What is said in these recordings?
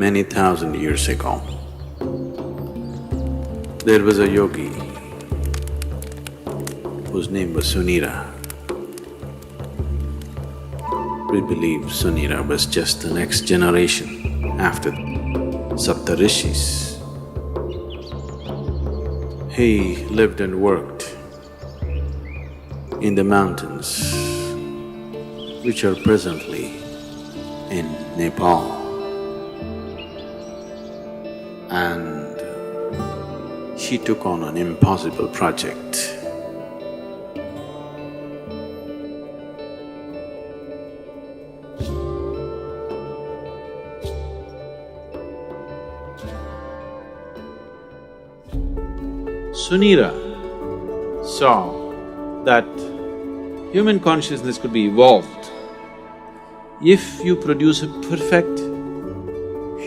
many thousand years ago, there was a yogi whose name was Sunira. We believe Sunira was just the next generation after Saptarishis. He lived and worked in the mountains which are presently in Nepal. And he took on an impossible project. Sunira saw that human consciousness could be evolved if you produce a perfect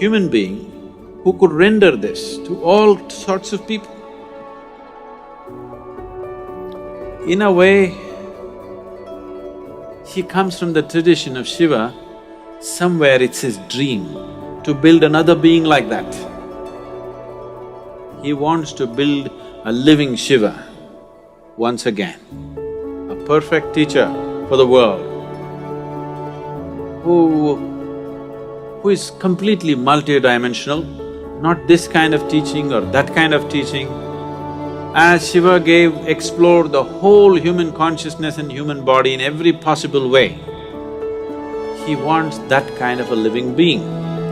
human being who could render this to all sorts of people. In a way, he comes from the tradition of Shiva. Somewhere it's his dream to build another being like that. He wants to build a living Shiva once again, a perfect teacher for the world who is completely multidimensional, not this kind of teaching or that kind of teaching. As Shiva explored the whole human consciousness and human body in every possible way, he wants that kind of a living being.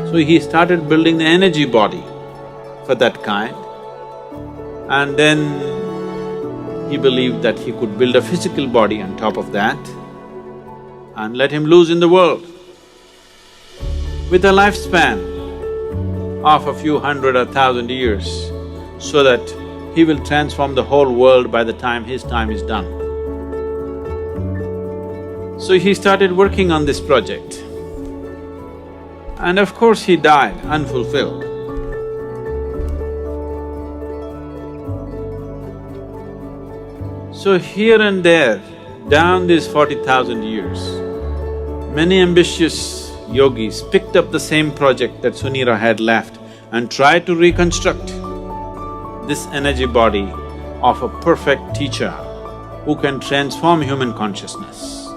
So he started building the energy body for that kind. And then he believed that he could build a physical body on top of that and let him loose in the world. With a lifespan of a few hundred or thousand years, so that he will transform the whole world by the time his time is done. So he started working on this project. And of course he died unfulfilled. So here and there, down these 40,000 years, many ambitious yogis picked up the same project that Sunira had left and tried to reconstruct this energy body of a perfect teacher who can transform human consciousness.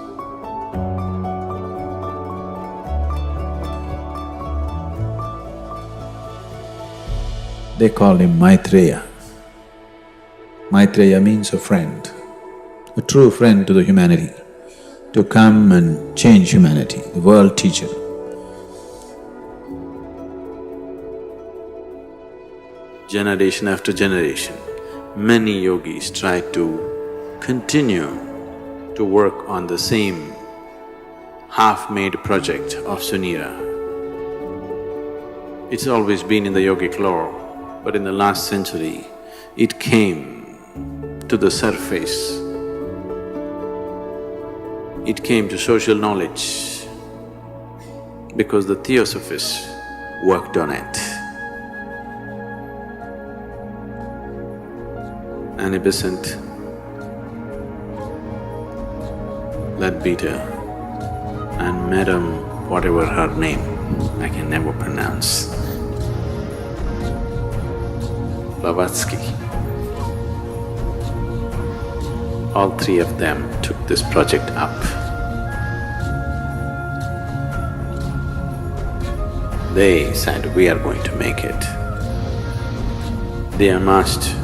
They called him Maitreya. Maitreya means a friend, a true friend to the humanity, to come and change humanity, the world teacher. Generation after generation, many yogis tried to continue to work on the same half-made project of Sunira. It's always been in the yogic lore, but in the last century, it came to the surface. It came to social knowledge because the Theosophists worked on it. Annie Besant, Leadbeater, and Madam whatever her name, I can never pronounce, Blavatsky. All three of them took this project up. They said, we are going to make it. They amassed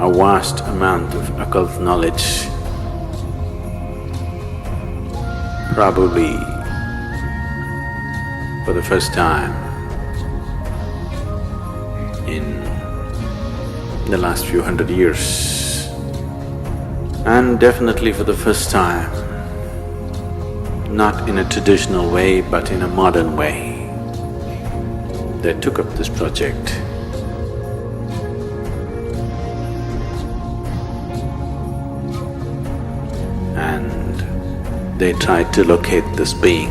a vast amount of occult knowledge, probably for the first time in the last few hundred years. And definitely for the first time, not in a traditional way but in a modern way, they took up this project. And they tried to locate this being,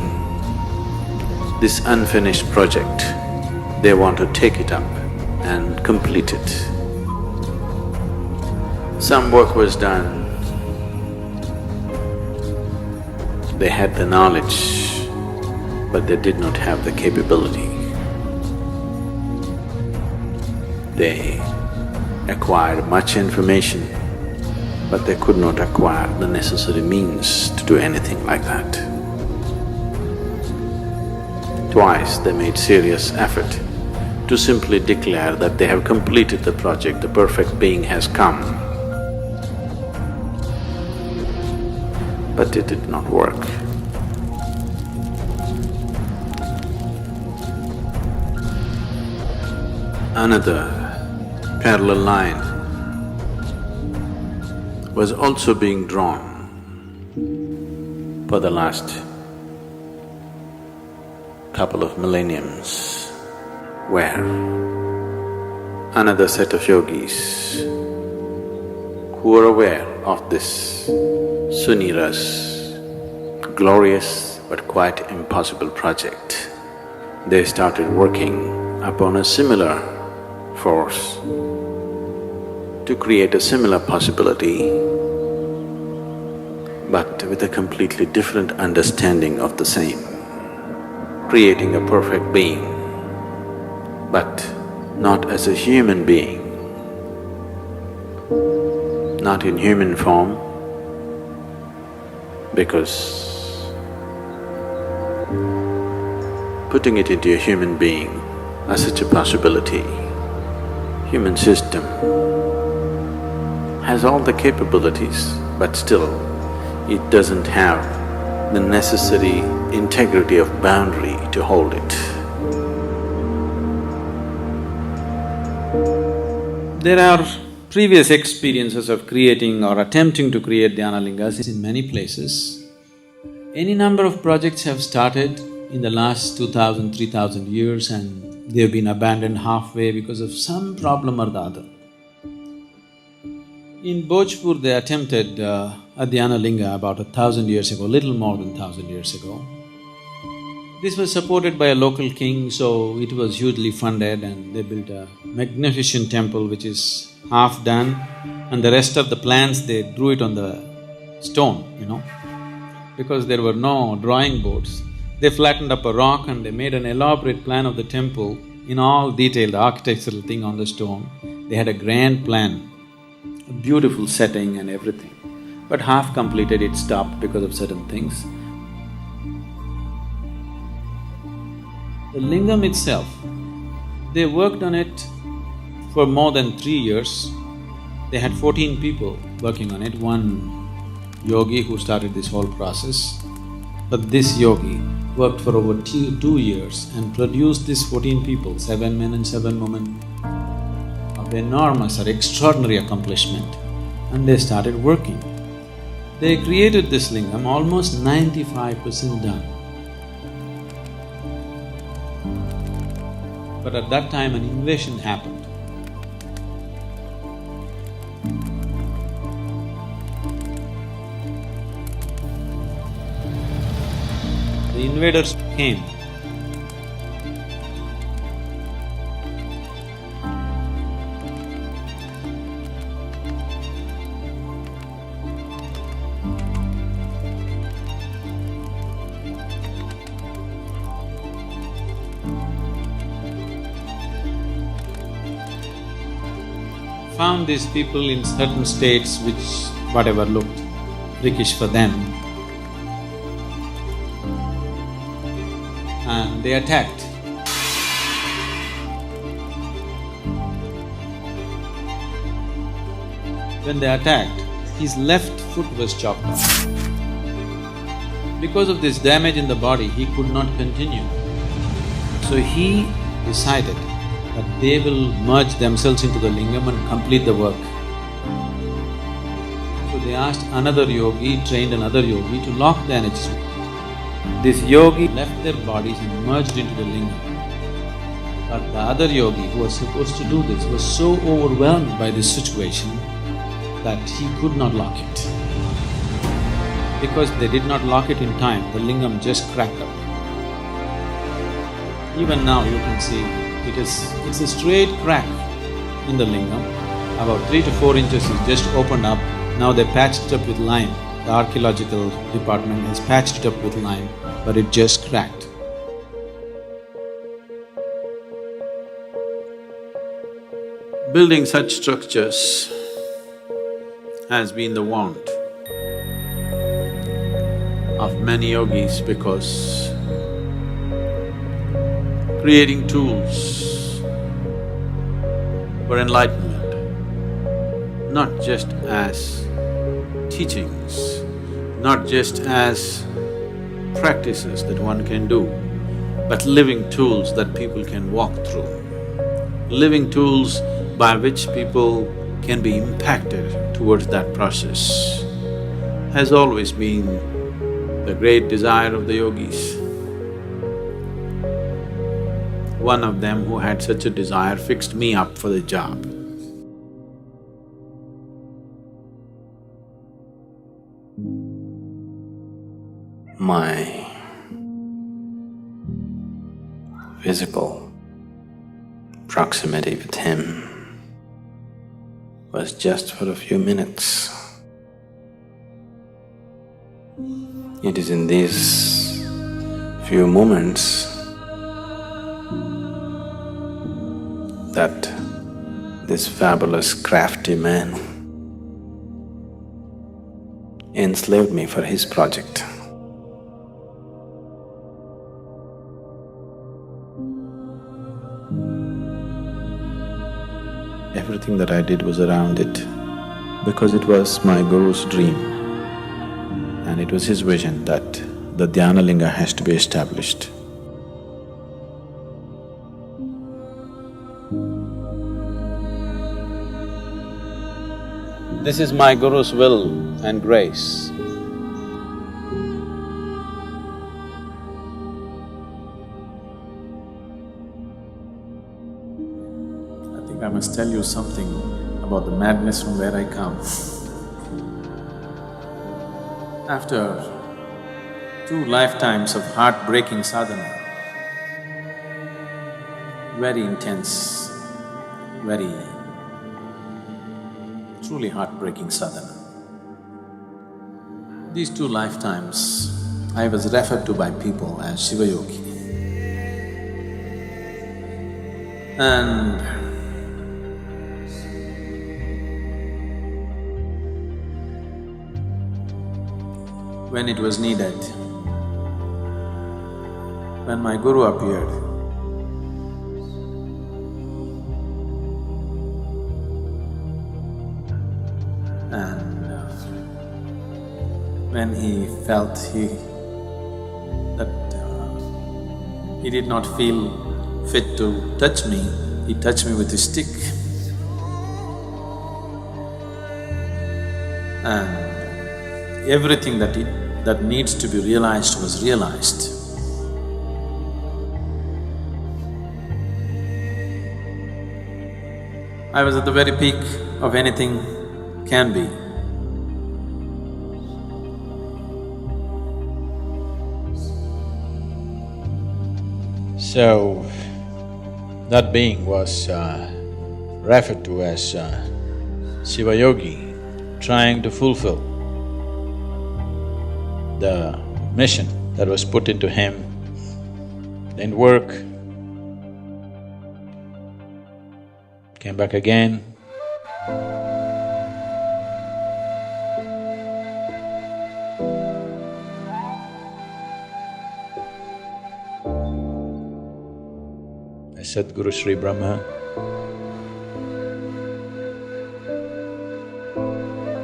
this unfinished project. They want to take it up and complete it. Some work was done. They had the knowledge, but they did not have the capability. They acquired much information, but they could not acquire the necessary means to do anything like that. Twice they made serious effort to simply declare that they have completed the project, the perfect being has come. But it did not work. Another parallel line was also being drawn for the last couple of millenniums, where another set of yogis who were aware of this Sunira's glorious but quite impossible project, they started working upon a similar force to create a similar possibility, but with a completely different understanding of the same, creating a perfect being, but not as a human being, not in human form, because putting it into a human being as such a possibility, human system has all the capabilities, but still it doesn't have the necessary integrity of boundary to hold it. There are previous experiences of creating or attempting to create Dhyanalingas in many places. Any number of projects have started in the last 2000, 3000 years and they've been abandoned halfway because of some problem or the other. In Bhojpur, they attempted a Dhyanalinga about 1,000 years ago, little more than 1,000 years ago. This was supported by a local king, so it was hugely funded and they built a magnificent temple which is half done and the rest of the plans they drew it on the stone, because there were no drawing boards. They flattened up a rock and they made an elaborate plan of the temple in all detail, the architectural thing on the stone. They had a grand plan, a beautiful setting and everything. But half completed, it stopped because of certain things. The lingam itself, they worked on it for more than 3 years. They had 14 people working on it, one yogi who started this whole process. But this yogi worked for over 2 years and produced these 14 people, 7 men and 7 women, of enormous or extraordinary accomplishment, and they started working. They created this lingam almost 95% done. But at that time an invasion happened. The invaders came. Found these people in certain states which whatever looked freakish for them, and they attacked. When they attacked, his left foot was chopped off. Because of this damage in the body, he could not continue. So he decided that they will merge themselves into the lingam and complete the work. So they asked another yogi, trained another yogi to lock the energies. This yogi left their bodies and merged into the lingam. But the other yogi who was supposed to do this was so overwhelmed by this situation that he could not lock it. Because they did not lock it in time, the lingam just cracked up. Even now you can see it's a straight crack in the lingam, about 3 to 4 inches is just opened up. Now they patched it up with lime. The archaeological department has patched it up with lime, but it just cracked. Building such structures has been the want of many yogis because creating tools for enlightenment, not just as teachings, not just as practices that one can do, but living tools that people can walk through, living tools by which people can be impacted towards that process, has always been the great desire of the yogis. One of them who had such a desire fixed me up for the job. My physical proximity with him was just for a few minutes. It is in these few moments that this fabulous crafty man enslaved me for his project. Everything that I did was around it because it was my Guru's dream and it was his vision that the Dhyanalinga has to be established. This is my Guru's will and grace. I must tell you something about the madness from where I come. After 2 lifetimes of heartbreaking sadhana, very intense, very truly heartbreaking sadhana. These 2 lifetimes, I was referred to by people as Shiva Yogi. And when it was needed, when my Guru appeared, and when he felt he did not feel fit to touch me, he touched me with his stick. And everything that needs to be realized was realized. I was at the very peak of anything can be. So, that being was referred to as Shiva Yogi, trying to fulfill the mission that was put into him. Didn't work, came back again. I Sadguru Sri Brahma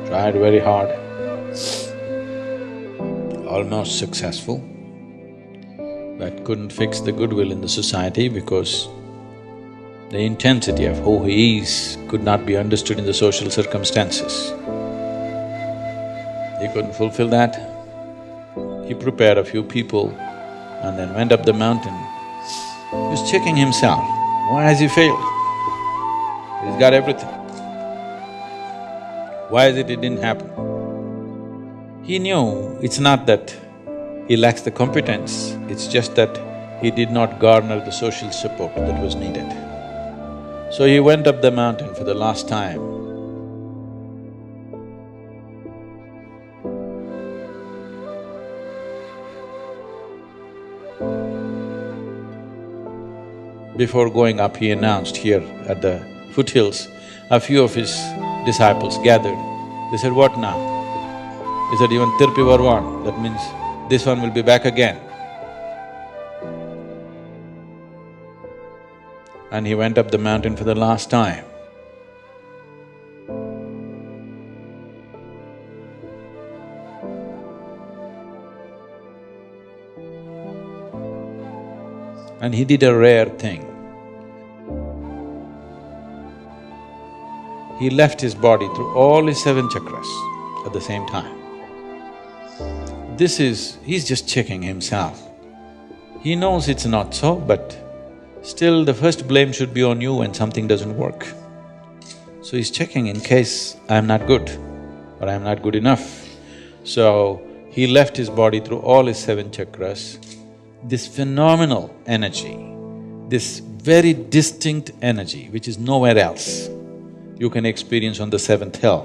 tried very hard, almost successful, but couldn't fix the goodwill in the society because the intensity of who he is could not be understood in the social circumstances. He couldn't fulfill that. He prepared a few people and then went up the mountain. He was checking himself, why has he failed? He's got everything. Why is it didn't happen? He knew it's not that he lacks the competence, it's just that he did not garner the social support that was needed. So he went up the mountain for the last time. Before going up, he announced here at the foothills a few of his disciples gathered. They said, "What now?" He said, "Even Tirpi Varwan, that means this one will be back again." And he went up the mountain for the last time. And he did a rare thing. He left his body through all his 7 chakras at the same time. He's just checking himself. He knows it's not so, but still the first blame should be on you when something doesn't work. So he's checking in case I'm not good or I'm not good enough. So he left his body through all his 7 chakras. This phenomenal energy, this very distinct energy which is nowhere else, you can experience on the 7th hill.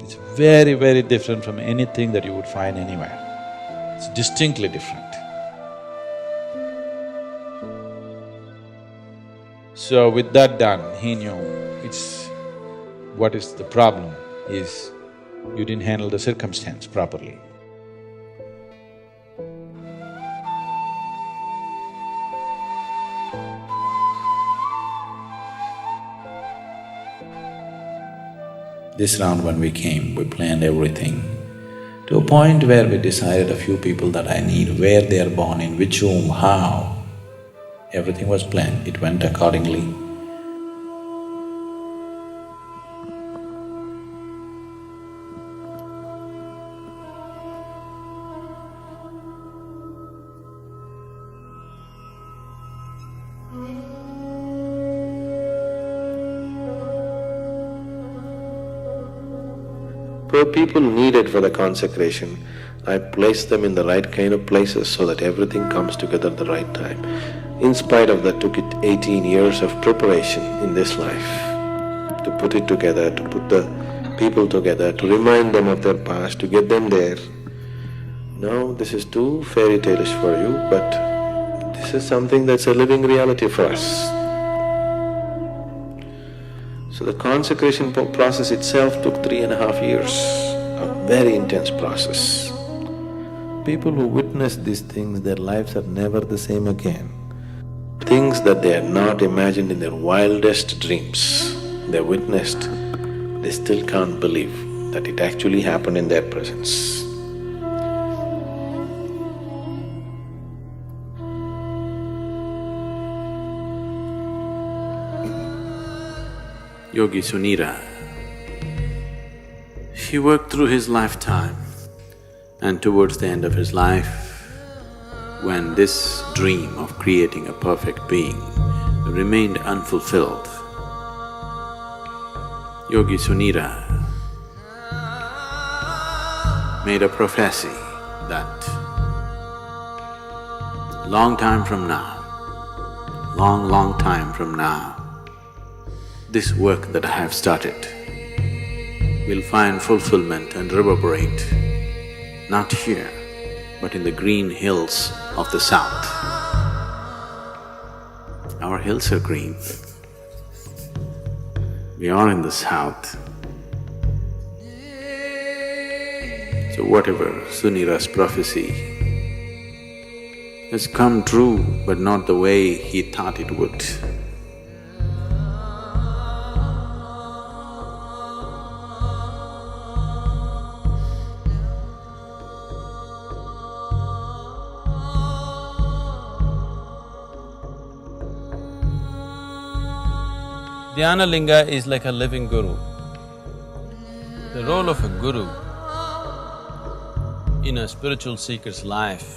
It's very, very different from anything that you would find anywhere. It's distinctly different. So with that done, he knew what is the problem is you didn't handle the circumstance properly. This round when we came, we planned everything to a point where we decided a few people that I need, where they are born, in which room, how. Everything was planned, it went accordingly. For people needed for the consecration, I placed them in the right kind of places so that everything comes together at the right time. In spite of that, took it 18 years of preparation in this life to put it together, to put the people together, to remind them of their past, to get them there. Now, this is too fairy tale-ish for you, but this is something that's a living reality for us. So the consecration process itself took 3.5 years, a very intense process. People who witness these things, their lives are never the same again. Things that they had not imagined in their wildest dreams, they witnessed, they still can't believe that it actually happened in their presence. Yogi Sunira, he worked through his lifetime, and towards the end of his life, when this dream of creating a perfect being remained unfulfilled, Yogi Sunira made a prophecy that long time from now, long time from now, this work that I have started will find fulfillment and reverberate, not here, but in the green hills of the south. Our hills are green. We are in the south. So whatever Sunira's prophecy has come true, but not the way he thought it would. Dhyanalinga is like a living guru. The role of a guru in a spiritual seeker's life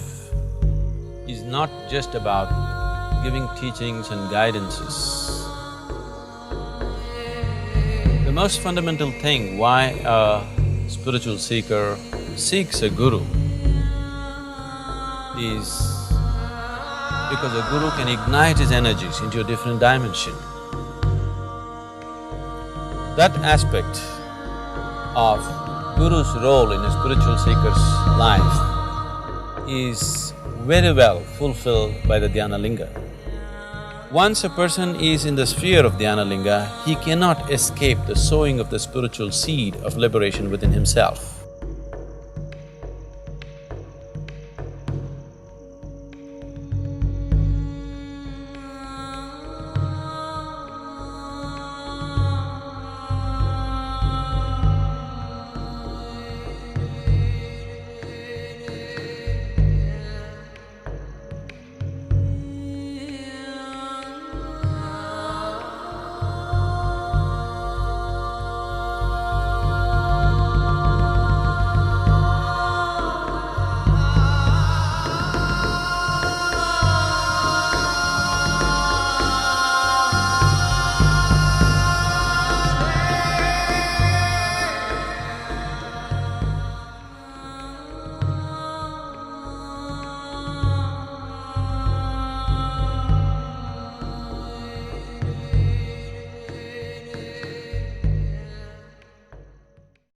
is not just about giving teachings and guidances. The most fundamental thing why a spiritual seeker seeks a guru is because a guru can ignite his energies into a different dimension. That aspect of Guru's role in a spiritual seeker's life is very well fulfilled by the Dhyanalinga. Once a person is in the sphere of Dhyanalinga, he cannot escape the sowing of the spiritual seed of liberation within himself.